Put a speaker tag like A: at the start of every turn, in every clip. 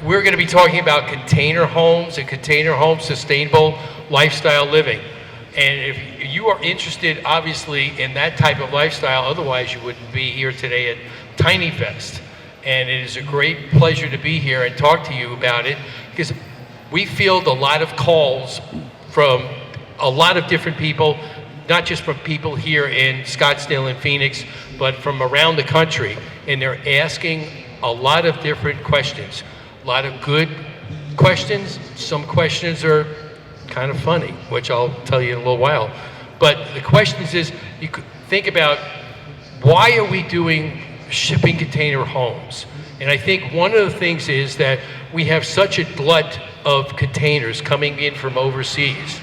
A: we're going to be talking about container homes and container home sustainable lifestyle living. And if you are interested, obviously, in that type of lifestyle, otherwise you wouldn't be here today at Tinyfest. And it is a great pleasure to be here and talk to you about it, because we field a lot of calls from a lot of different people, not just from people here in Scottsdale and Phoenix, but from around the country. And they're asking a lot of different questions, a lot of good questions. Some questions are kind of funny, which I'll tell you in a little while. But the questions is, you could think about, why are we doing shipping container homes? And I think one of the things is that we have such a glut of containers coming in from overseas.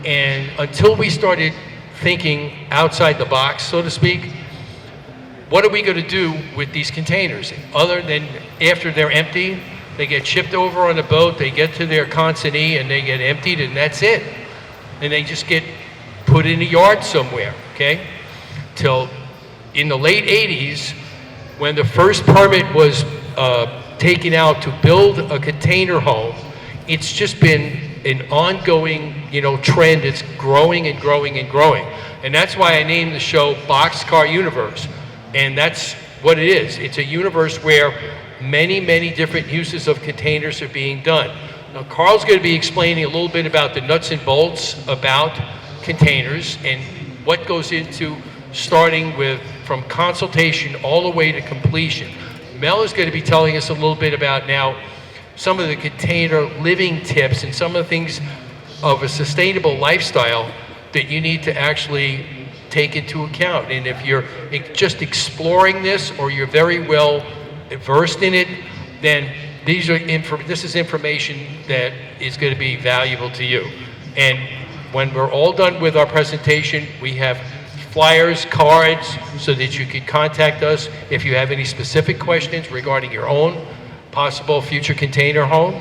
A: And until we started thinking outside the box, so to speak, what are we going to do with these containers? Other than after they're empty, they get shipped over on a boat, they get to their consignee, and they get emptied, and that's it. And they just get put in a yard somewhere, okay? Till in the late 80s, when the first permit was taken out to build a container home, it's just been an ongoing, trend. It's growing and growing and growing. And that's why I named the show Boxcar Universe. And that's what it is. It's a universe where many, many different uses of containers are being done. Now, Carl's going to be explaining a little bit about the nuts and bolts about containers and what goes into starting with from consultation all the way to completion. Mel is going to be telling us a little bit about now some of the container living tips and some of the things of a sustainable lifestyle that you need to actually take into account. And if you're just exploring this, or you're very well versed in it, then this is information that is going to be valuable to you. And when we're all done with our presentation, we have flyers, cards, so that you can contact us if you have any specific questions regarding your own possible future container home.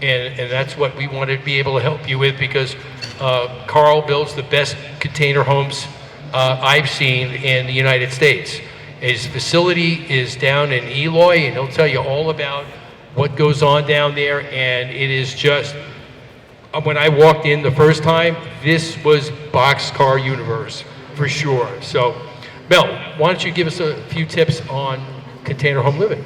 A: And that's what we want to be able to help you with, because Carl builds the best container homes I've seen in the United States. His facility is down in Eloy, and he'll tell you all about what goes on down there. And it is just, when I walked in the first time, this was Boxcar Universe for sure. So, Mel, why don't you give us a few tips on container home living?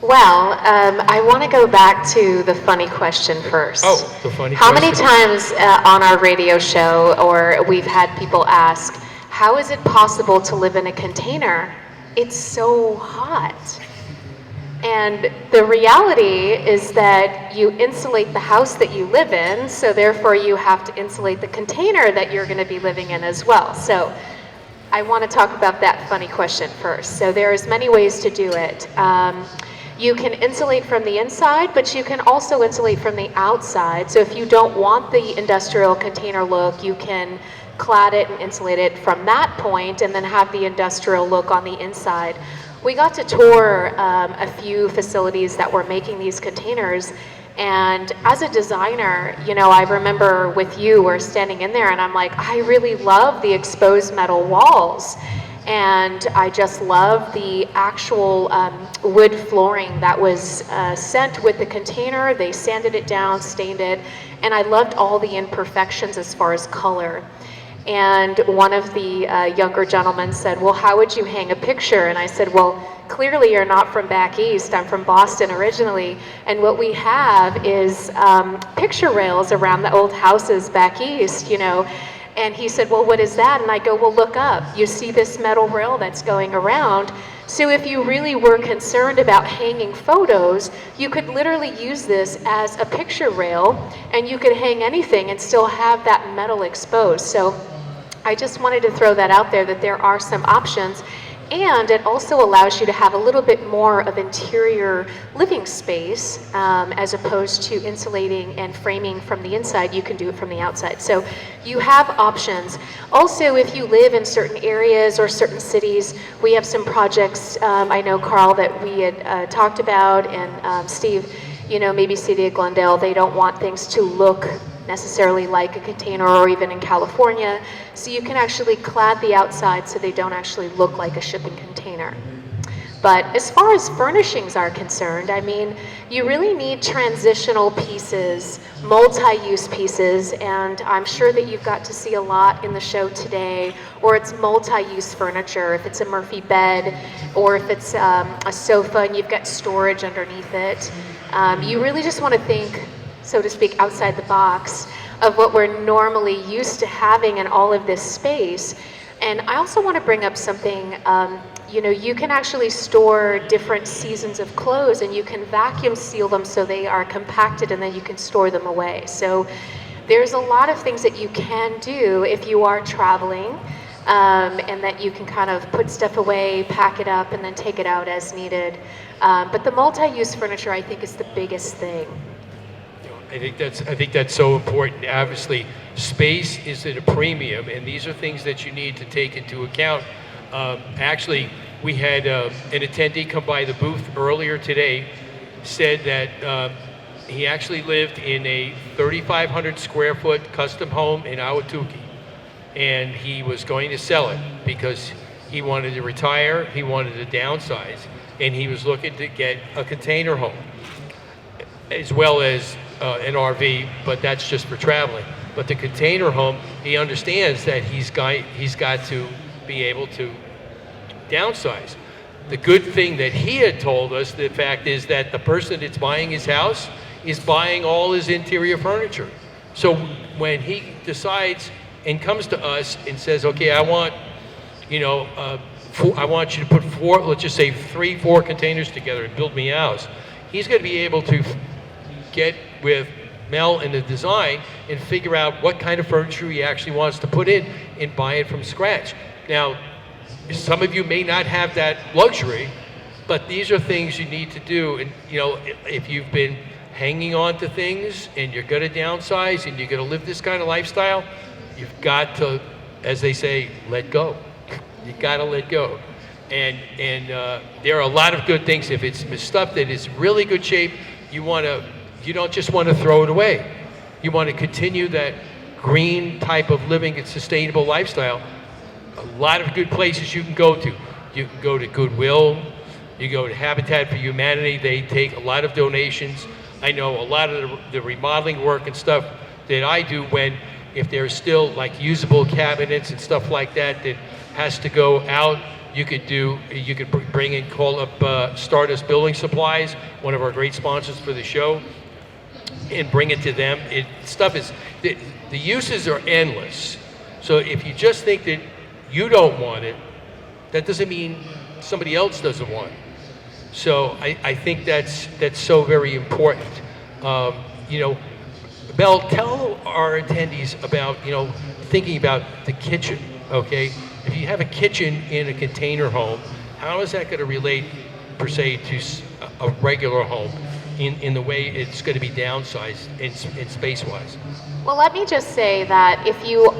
B: Well, I want to go back to the funny question first.
A: Oh, the funny question.
B: How many times on our radio show, or we've had people ask, how is it possible to live in a container? It's so hot. And the reality is that you insulate the house that you live in, so therefore you have to insulate the container that you're going to be living in as well. So I want to talk about that funny question first. So there's many ways to do it. You can insulate from the inside, but you can also insulate from the outside. So if you don't want the industrial container look, you can clad it and insulate it from that point, and then have the industrial look on the inside. We got to tour a few facilities that were making these containers, and as a designer, I remember with you, we're standing in there, and I'm like, I really love the exposed metal walls. And I just love the actual wood flooring that was sent with the container. They sanded it down, stained it, and I loved all the imperfections as far as color. And one of the younger gentlemen said, well, how would you hang a picture? And I said, well, clearly you're not from back east. I'm from Boston originally. And what we have is picture rails around the old houses back east, And he said, well, what is that? And I go, well, look up. You see this metal rail that's going around? So if you really were concerned about hanging photos, you could literally use this as a picture rail, and you could hang anything and still have that metal exposed. So I just wanted to throw that out there, that there are some options. And it also allows you to have a little bit more of interior living space, as opposed to insulating and framing from the inside. You can do it from the outside. So you have options. Also, if you live in certain areas or certain cities, we have some projects, I know, Carl, that we had talked about, and Steve, maybe City of Glendale, they don't want things to look necessarily like a container, or even in California. So you can actually clad the outside so they don't actually look like a shipping container. But as far as furnishings are concerned, I mean, you really need transitional pieces, multi-use pieces, and I'm sure that you've got to see a lot in the show today, or it's multi-use furniture, if it's a Murphy bed, or if it's a sofa and you've got storage underneath it. You really just want to think, so to speak, outside the box of what we're normally used to having in all of this space. And I also want to bring up something, you know, you can actually store different seasons of clothes and you can vacuum seal them so they are compacted and then you can store them away. So there's a lot of things that you can do if you are traveling, and that you can kind of put stuff away, pack it up, and then take it out as needed. But the multi-use furniture, I think, is the biggest thing.
A: I think that's so important. Obviously, space is at a premium, and these are things that you need to take into account. Actually, we had an attendee come by the booth earlier today, said that he actually lived in a 3,500 square foot custom home in Ahwatukee, and he was going to sell it because he wanted to retire, he wanted to downsize, and he was looking to get a container home, as well as an RV, but that's just for traveling. But the container home, he understands that he's got to be able to downsize. The good thing that he had told us, the fact is that the person that's buying his house is buying all his interior furniture. So when he decides and comes to us and says, okay, I want, you know, I want you to put four, let's just say 3-4 containers together and build me a house, he's going to be able to get with Mel in the design and figure out what kind of furniture he actually wants to put in and buy it from scratch. Now, some of you may not have that luxury, but these are things you need to do. And you know, if you've been hanging on to things and you're going to downsize and you're going to live this kind of lifestyle, you've got to, as they say, let go. You got to let go. And there are a lot of good things. If it's stuff that is really good shape, you don't just want to throw it away. You want to continue that green type of living and sustainable lifestyle. A lot of good places you can go to. You can go to Goodwill, you go to Habitat for Humanity, they take a lot of donations. I know a lot of the remodeling work and stuff that I do, if there's still like usable cabinets and stuff like that has to go out, you could bring and call up Stardust Building Supplies, one of our great sponsors for the show, and bring it to them. The uses are endless. So if you just think that you don't want it, that doesn't mean somebody else doesn't want it. So I think that's so very important. You know, Mel, tell our attendees about, you know, thinking about the kitchen, okay? If you have a kitchen in a container home, how is that going to relate, per se, to a regular home in the way it's going to be downsized in space-wise?
B: Well, let me just say that if you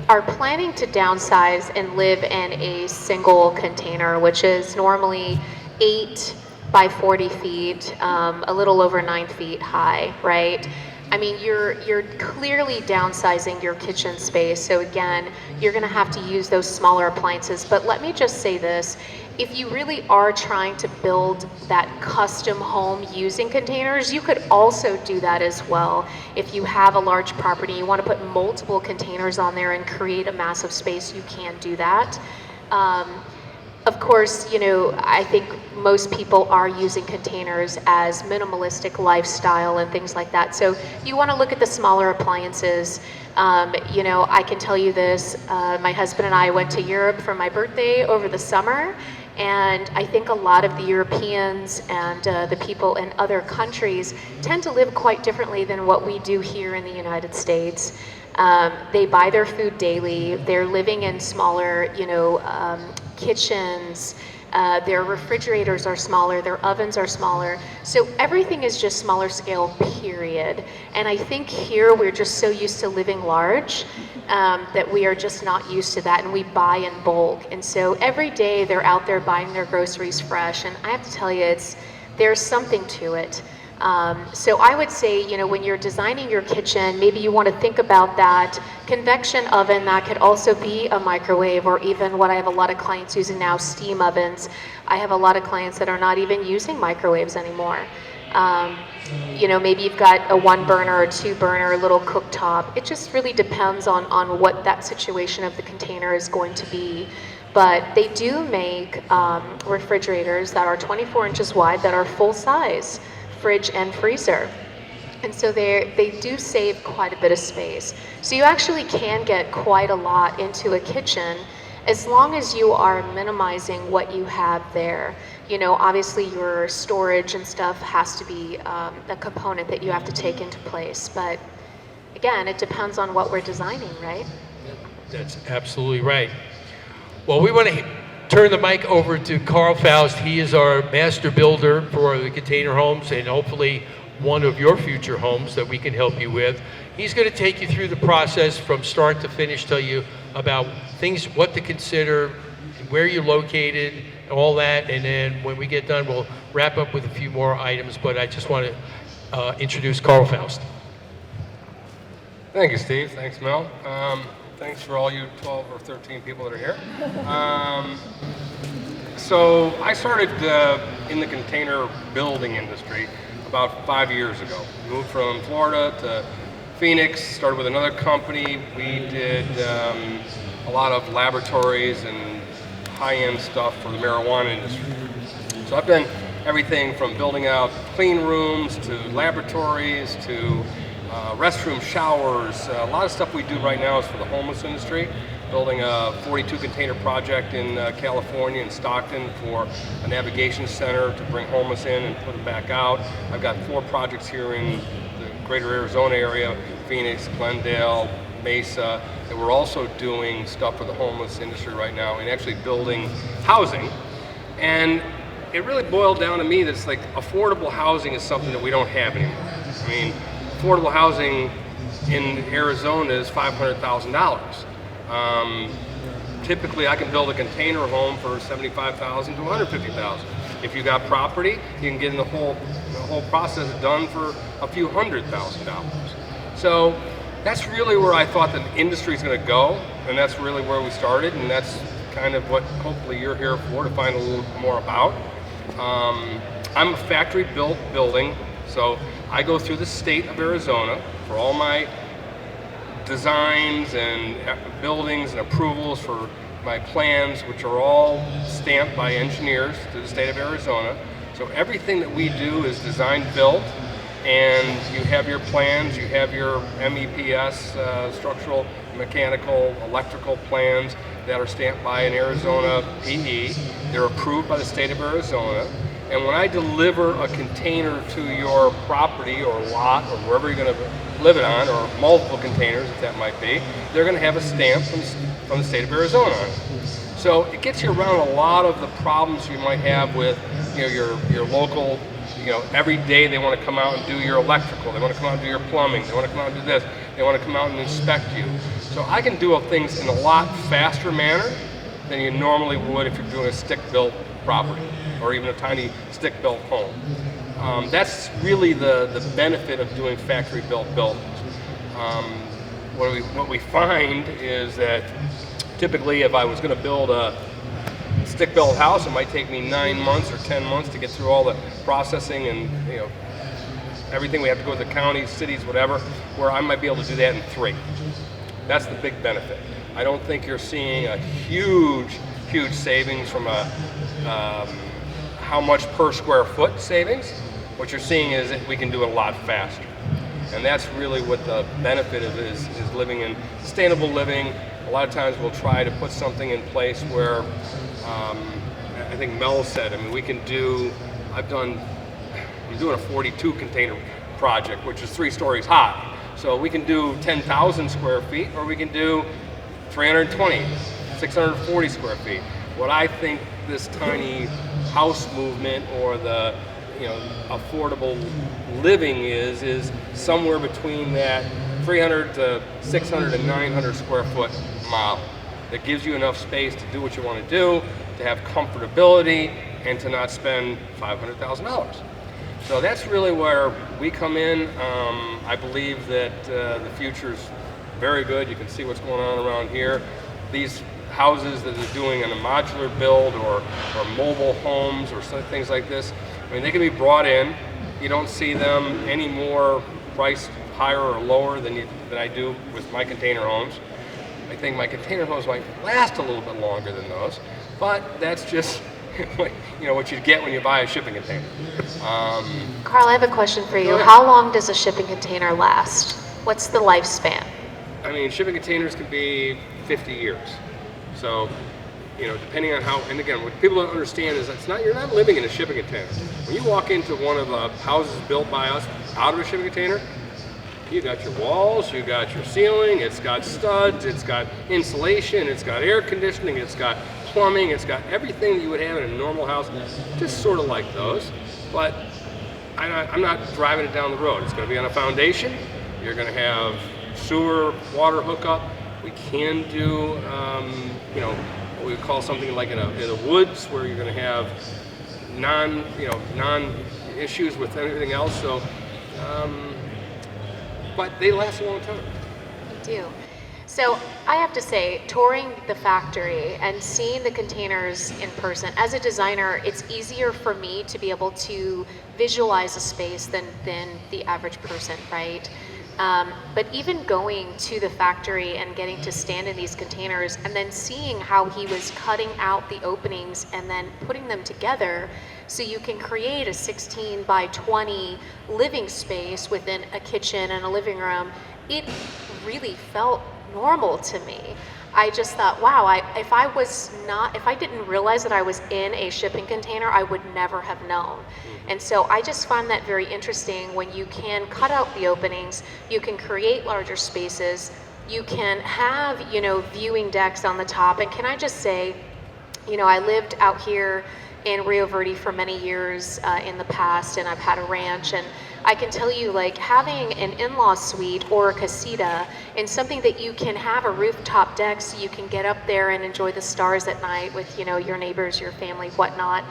B: are planning to downsize and live in a single container, which is normally 8 by 40 feet, a little over 9 feet high, right? I mean, you're clearly downsizing your kitchen space. So again, you're gonna have to use those smaller appliances. But let me just say this, if you really are trying to build that custom home using containers, you could also do that as well. If you have a large property, you wanna put multiple containers on there and create a massive space, you can do that. Of course, you know, I think most people are using containers as minimalistic lifestyle and things like that. So you want to look at the smaller appliances. You know, I can tell you this, my husband and I went to Europe for my birthday over the summer, and I think a lot of the Europeans and the people in other countries tend to live quite differently than what we do here in the United States. They buy their food daily, they're living in smaller, you know, kitchens, their refrigerators are smaller, their ovens are smaller, so everything is just smaller scale, period. And I think here we're just so used to living large that we are just not used to that, and we buy in bulk. And so every day they're out there buying their groceries fresh, and I have to tell you, there's something to it. So I would say, when you're designing your kitchen, maybe you want to think about that convection oven that could also be a microwave, or even what I have a lot of clients using now, steam ovens. I have a lot of clients that are not even using microwaves anymore. Maybe you've got a 1-burner or 2-burner little cooktop. It just really depends on what that situation of the container is going to be. But they do make refrigerators that are 24 inches wide that are full size, fridge and freezer. And so they do save quite a bit of space. So you actually can get quite a lot into a kitchen as long as you are minimizing what you have there. Obviously your storage and stuff has to be a component that you have to take into place. But again, it depends on what we're designing, right?
A: That's absolutely right. Well, we want to turn the mic over to Karl Foust. He is our master builder for the container homes, and hopefully one of your future homes that we can help you with. He's going to take you through the process from start to finish, tell you about things, what to consider, where you're located, all that, and then when we get done, we'll wrap up with a few more items, but I just want to introduce Karl Foust.
C: Thank you, Steve. Thanks, Mel. Thanks for all you 12 or 13 people that are here. So I started in the container building industry about 5 years ago. Moved from Florida to Phoenix, started with another company. We did a lot of laboratories and high-end stuff for the marijuana industry. So I've done everything from building out clean rooms to laboratories to restroom showers. A lot of stuff we do right now is for the homeless industry. Building a 42 container project in California, in Stockton, for a navigation center to bring homeless in and put them back out. I've got 4 projects here in the greater Arizona area, Phoenix, Glendale, Mesa, and we're also doing stuff for the homeless industry right now and actually building housing. And it really boiled down to me that it's like affordable housing is something that we don't have anymore. I mean, affordable housing in Arizona is $500,000. Typically, I can build a container home for $75,000 to $150,000. If you got property, you can get the whole process done for a few $100,000. So that's really where I thought the industry is going to go, and that's really where we started, and that's kind of what hopefully you're here for, to find a little more about. I'm a factory-built building, so I go through the state of Arizona for all my designs and buildings and approvals for my plans, which are all stamped by engineers to the state of Arizona. So everything that we do is design built, and you have your plans, you have your MEPS, structural, mechanical, electrical plans that are stamped by an Arizona PE. They're approved by the state of Arizona. And when I deliver a container to your property or lot or wherever you're going to live it on, or multiple containers, if that might be, they're going to have a stamp from the state of Arizona on it. So it gets you around a lot of the problems you might have with your local, every day they want to come out and do your electrical, they want to come out and do your plumbing, they want to come out and do this, they want to come out and inspect you. So I can do things in a lot faster manner than you normally would if you're doing a stick-built property or even a tiny stick-built home. That's really the benefit of doing factory-built buildings. What we find is that typically if I was going to build a stick-built house, it might take me 9 months or 10 months to get through all the processing and everything we have to go to the counties, cities, whatever, where I might be able to do that in 3. That's the big benefit. I don't think you're seeing a huge savings from how much per square foot savings. What you're seeing is that we can do it a lot faster. And that's really what the benefit of is living in sustainable living. A lot of times we'll try to put something in place where, I think Mel said, we can do, I'm doing a 42 container project, which is 3 stories high. So we can do 10,000 square feet, or we can do 320, 640 square feet. What I think this tiny house movement or the affordable living is somewhere between that 300 to 600 to 900 square foot model that gives you enough space to do what you want to do, to have comfortability, and to not spend $500,000. So that's really where we come in. I believe that the future's very good. You can see what's going on around here. These houses that are doing in a modular build or mobile homes or things like this, I mean, they can be brought in. You don't see them any more priced higher or lower than I do with my container homes. I think my container homes might last a little bit longer than those, but that's just what you get when you buy a shipping container.
B: Carl, I have a question for you.
C: Go ahead.
B: How long does a shipping container last? What's the lifespan?
C: I mean, shipping containers can be 50 years. So, depending on how, and again, what people don't understand is you're not living in a shipping container. When you walk into one of the houses built by us out of a shipping container, you got your walls, you got your ceiling, it's got studs, it's got insulation, it's got air conditioning, it's got plumbing, it's got everything that you would have in a normal house, just sort of like those. But I'm not driving it down the road. It's going to be on a foundation. You're going to have sewer, water hookup. We can do, what we would call something like in the woods, where you're going to have non issues with anything else. So, but they last a long time.
B: They do. So I have to say, touring the factory and seeing the containers in person, as a designer, it's easier for me to be able to visualize a space than the average person, right? But even going to the factory and getting to stand in these containers and then seeing how he was cutting out the openings and then putting them together so you can create a 16 by 20 living space within a kitchen and a living room, it really felt normal to me. I just thought, wow, if I didn't realize that I was in a shipping container, I would never have known. And so I just find that very interesting. When you can cut out the openings, you can create larger spaces, you can have, viewing decks on the top. And can I just say, I lived out here in Rio Verde for many years in the past, and I've had a ranch, and I can tell you, like, having an in-law suite or a casita and something that you can have a rooftop deck so you can get up there and enjoy the stars at night with, your neighbors, your family, whatnot.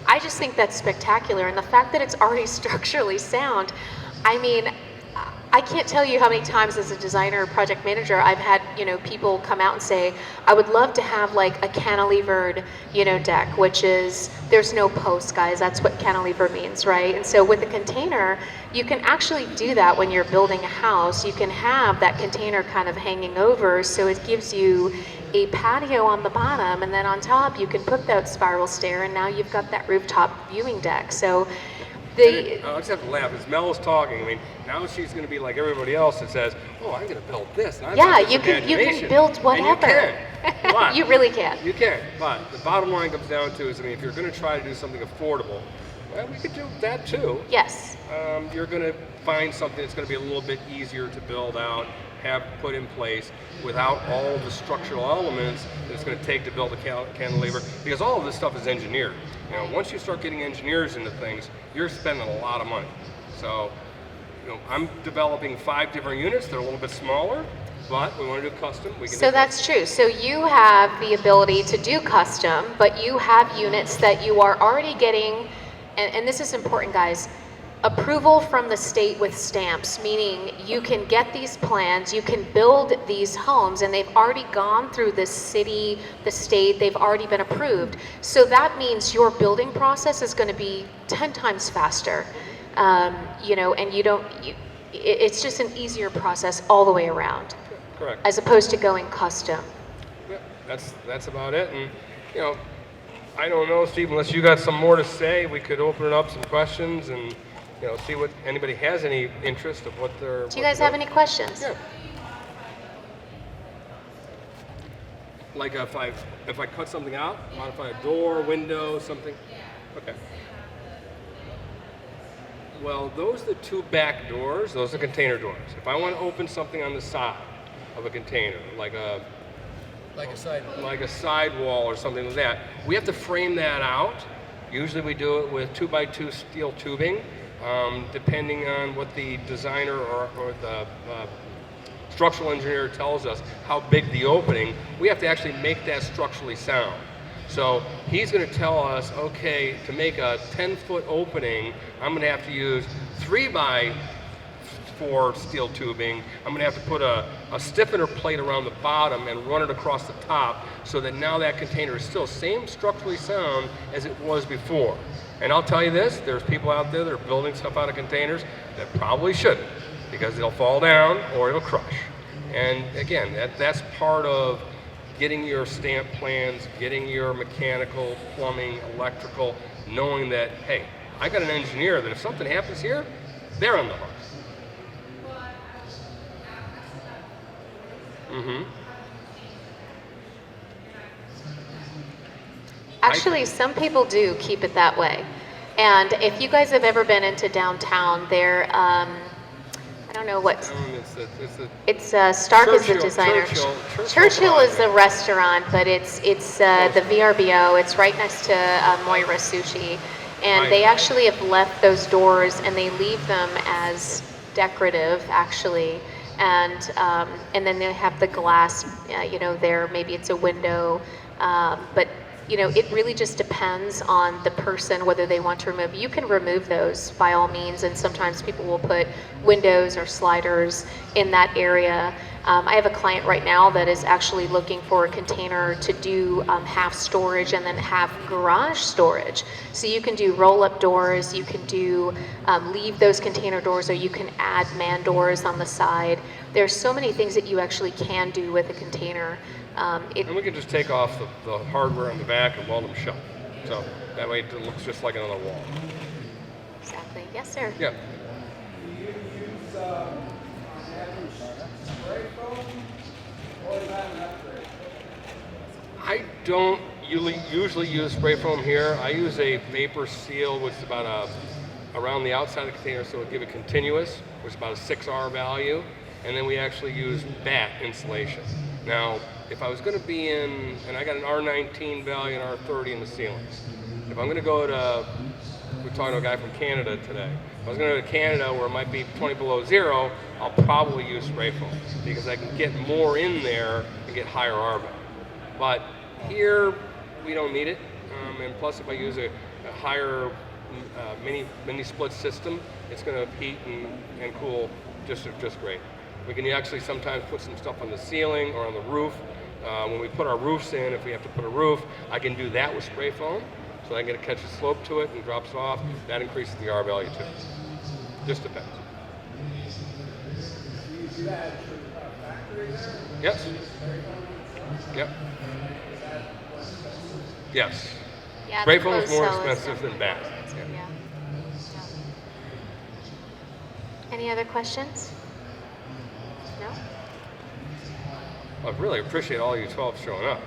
B: I just think that's spectacular. And the fact that it's already structurally sound, I mean, I can't tell you how many times as a designer or project manager I've had, people come out and say, I would love to have like a cantilevered, deck, which is, there's no posts, guys. That's what cantilever means, right? And so with a container, you can actually do that when you're building a house. You can have that container kind of hanging over, so it gives you a patio on the bottom, and then on top you can put that spiral stair, and now you've got that rooftop viewing deck. So
C: I just have to laugh as Mel is talking. I mean, now she's going to be like everybody else that says, "Oh, I'm going to build this." And
B: you can build whatever.
C: And you can. But
B: you really can.
C: You can. But the bottom line comes down to is, if you're going to try to do something affordable, well, we could do that too.
B: Yes.
C: You're going to find something that's going to be a little bit easier to build out, have put in place without all the structural elements that it's going to take to build a cantilever, because all of this stuff is engineered. Once you start getting engineers into things, you're spending a lot of money. So, I'm developing 5 different units. They're a little bit smaller, but we want to do custom.
B: So that's true. So you have the ability to do custom, but you have units that you are already getting, and this is important, guys, approval from the state with stamps, meaning you can get these plans, you can build these homes, and they've already gone through the city, the state, they've already been approved. So that means your building process is going to be 10 times faster, and it's just an easier process all the way around.
C: Correct.
B: As opposed to going custom.
C: Yeah, that's about it. And I don't know, Steve, unless you got some more to say, we could open it up some questions and see what anybody has any interest of what they're.
B: Do you guys have any questions?
C: Yeah. Like if I cut something out, modify a door, window, something. Okay. Well, those are the 2 back doors. Those are container doors. If I want to open something on the side of a container, like a sidewall or something like that, we have to frame that out. Usually we do it with 2x2 steel tubing. Depending on what the designer or the structural engineer tells us how big the opening, we have to actually make that structurally sound. So he's going to tell us, okay, to make a 10-foot opening, I'm going to have to use 3x4 steel tubing. I'm going to have to put a stiffener plate around the bottom and run it across the top so that now that container is still same structurally sound as it was before. And I'll tell you this, there's people out there that are building stuff out of containers that probably shouldn't, because it'll fall down or it'll crush. And again, that's part of getting your stamp plans, getting your mechanical, plumbing, electrical, knowing that, hey, I got an engineer that if something happens here, they're on the hook.
B: Actually, some people do keep it that way. And if you guys have ever been into downtown, there, I don't know what. It's Stark is the designer. Churchill is the restaurant, but it's the VRBO. It's right next to Moira Sushi, and they actually have left those doors and they leave them as decorative, actually. And then they have the glass, there. Maybe it's a window, but. It really just depends on the person whether they want to remove. You can remove those by all means, and sometimes people will put windows or sliders in that area. I have a client right now that is actually looking for a container to do half storage and then half garage storage. So you can do roll-up doors, you can do leave those container doors, or you can add man doors on the side. There's so many things that you actually can do with a container.
C: And we can just take off the hardware on the back and weld them shut. So that way it looks just like another wall.
B: Exactly. Yes, sir.
C: Yeah. I don't usually use spray foam here. I use a vapor seal, which is about around the outside of the container, so it'll give it continuous, which is about a 6R value. And then we actually use batt insulation. Now, if I was going to be in, and I got an R19 value and R30 in the ceilings, if I'm going to go to, we're talking to a guy from Canada today, if I was going to go to Canada where it might be 20 below zero, I'll probably use spray foam because I can get more in there and get higher R value. But here, we don't need it, and plus if I use a higher mini split system, it's going to heat and cool just great. We can actually sometimes put some stuff on the ceiling or on the roof. When we put our roofs in, if we have to put a roof, I can do that with spray foam. So I can catch a slope to it and drops it off. That increases the R value too. Just depends. Yes. Yep. Yes.
B: Yeah,
C: spray foam is more expensive than batt.
B: Yeah. Any other questions? No?
C: I really appreciate all you 12 showing up.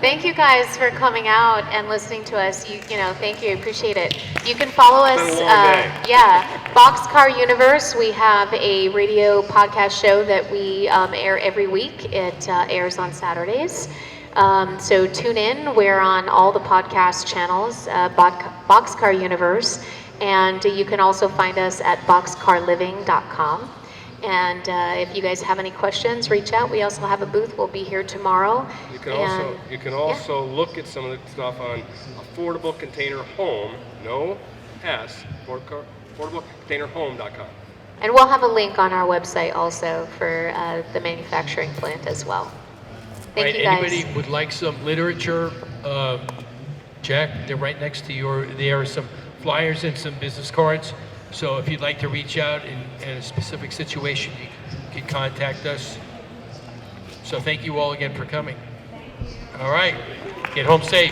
B: Thank you guys for coming out and listening to us. Thank you, appreciate it. You can follow us.
C: It's been a long day.
B: Boxcar Universe. We have a radio podcast show that we air every week. It airs on Saturdays. So tune in. We're on all the podcast channels, Boxcar Universe, and you can also find us at boxcarliving.com. And if you guys have any questions, reach out. We also have a booth. We'll be here tomorrow.
C: You can also look at some of the stuff on Affordable Container Home, no S, affordablecontainerhome.com.
B: And we'll have a link on our website also for the manufacturing plant as well. Thank you guys.
A: Anybody would like some literature, Jack, they're right next to there are some flyers and some business cards. So if you'd like to reach out in a specific situation, you can contact us. So thank you all again for coming. All right, get home safe.